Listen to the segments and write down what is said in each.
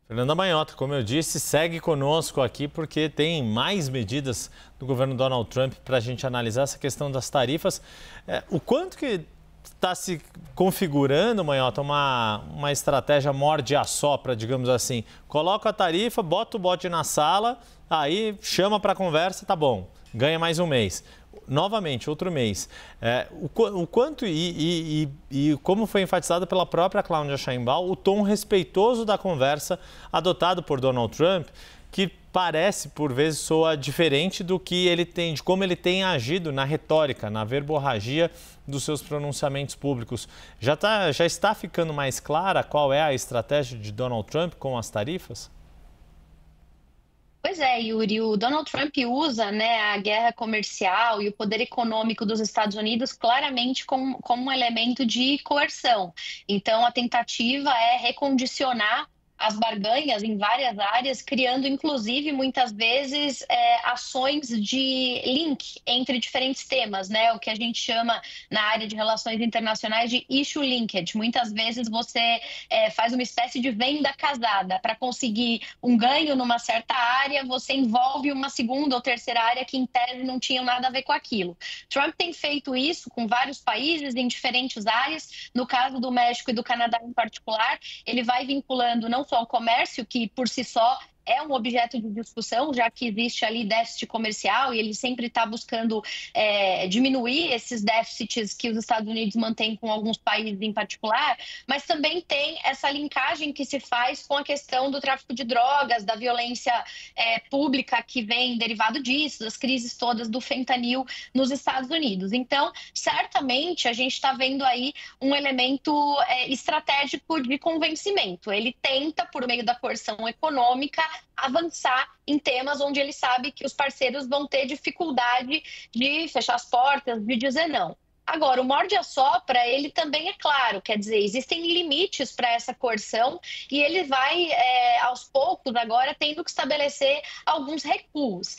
Fernanda Manhota, como eu disse, segue conosco aqui porque tem mais medidas do governo Donald Trump para a gente analisar essa questão das tarifas. O quanto que está se configurando, Manhota, uma estratégia morde-a-sopra, digamos assim. Coloca a tarifa, bota o bote na sala, aí chama para conversa, tá bom, ganha mais um mês. Novamente, outro mês. O quanto e como foi enfatizado pela própria Cláudia Sheinbaum, o tom respeitoso da conversa adotado por Donald Trump, que parece, por vezes, soa diferente do que ele tem, de como ele tem agido na retórica, na verborragia dos seus pronunciamentos públicos. Já está ficando mais clara qual é a estratégia de Donald Trump com as tarifas? Pois é, Yuri, o Donald Trump usa, né, a guerra comercial e o poder econômico dos Estados Unidos claramente como um elemento de coerção. Então, a tentativa é recondicionar as barganhas em várias áreas, criando, inclusive, muitas vezes, ações de link entre diferentes temas, né? O que a gente chama na área de relações internacionais de issue linkage. Muitas vezes você faz uma espécie de venda casada para conseguir um ganho numa certa área, você envolve uma segunda ou terceira área que, em tese, não tinham nada a ver com aquilo. Trump tem feito isso com vários países em diferentes áreas. No caso do México e do Canadá em particular, ele vai vinculando não só o comércio, que por si só é um objeto de discussão, já que existe ali déficit comercial e ele sempre está buscando diminuir esses déficits que os Estados Unidos mantêm com alguns países em particular, mas também tem essa linkagem que se faz com a questão do tráfico de drogas, da violência pública que vem derivado disso, das crises todas do fentanil nos Estados Unidos. Então, certamente, a gente está vendo aí um elemento estratégico de convencimento. Ele tenta, por meio da coerção econômica, avançar em temas onde ele sabe que os parceiros vão ter dificuldade de fechar as portas, de dizer não. Agora, o morde-a-sopra, ele também é claro, quer dizer, existem limites para essa coerção e ele vai, aos poucos, agora, tendo que estabelecer alguns recuos.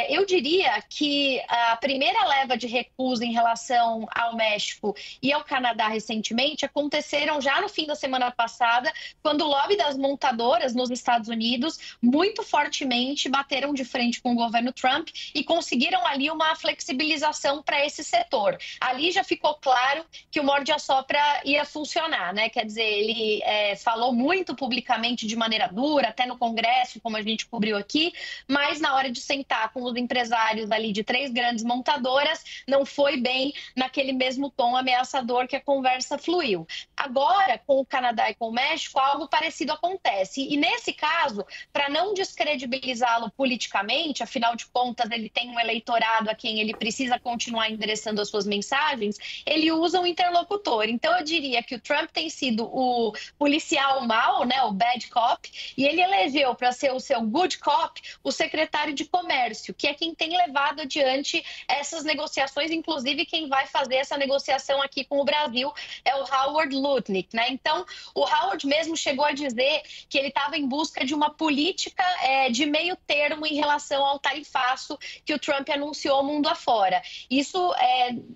Eu diria que a primeira leva de recuos em relação ao México e ao Canadá recentemente aconteceram já no fim da semana passada, quando o lobby das montadoras nos Estados Unidos muito fortemente bateram de frente com o governo Trump e conseguiram ali uma flexibilização para esse setor. Ali já ficou claro que o morde-a-sopra ia funcionar, né? Quer dizer, ele falou muito publicamente de maneira dura, até no Congresso, como a gente cobriu aqui, mas na hora de sentar com os empresários ali de 3 grandes montadoras, não foi bem naquele mesmo tom ameaçador que a conversa fluiu. Agora, com o Canadá e com o México, algo parecido acontece. E nesse caso, para não descredibilizá-lo politicamente, afinal de contas, ele tem um eleitorado a quem ele precisa continuar endereçando as suas mensagens, ele usa um interlocutor. Então, eu diria que o Trump tem sido o policial mau, né, o bad cop, e ele elegeu para ser o seu good cop o secretário de Comércio, que é quem tem levado adiante essas negociações, inclusive quem vai fazer essa negociação aqui com o Brasil é o Howard Lutnick, né? Então, o Howard mesmo chegou a dizer que ele estava em busca de uma política de meio termo em relação ao tarifaço que o Trump anunciou mundo afora. Isso,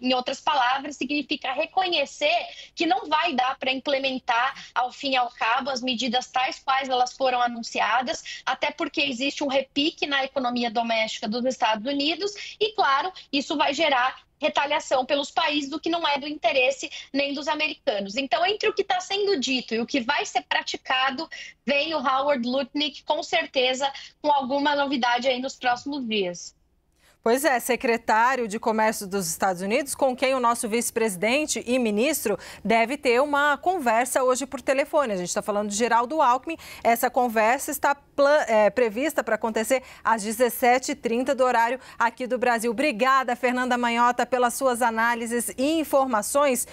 em outras palavras, significa reconhecer que não vai dar para implementar, ao fim e ao cabo, as medidas tais quais elas foram anunciadas, até porque existe um repique na economia doméstica dos Estados Unidos e, claro, isso vai gerar retaliação pelos países, do que não é do interesse nem dos americanos. Então, entre o que está sendo dito e o que vai ser praticado, vem o Howard Lutnick, com certeza, com alguma novidade aí nos próximos dias. Pois é, secretário de Comércio dos Estados Unidos, com quem o nosso vice-presidente e ministro deve ter uma conversa hoje por telefone. A gente está falando de Geraldo Alckmin. Essa conversa está prevista para acontecer às 17h30 do horário aqui do Brasil. Obrigada, Fernanda Manhota, pelas suas análises e informações.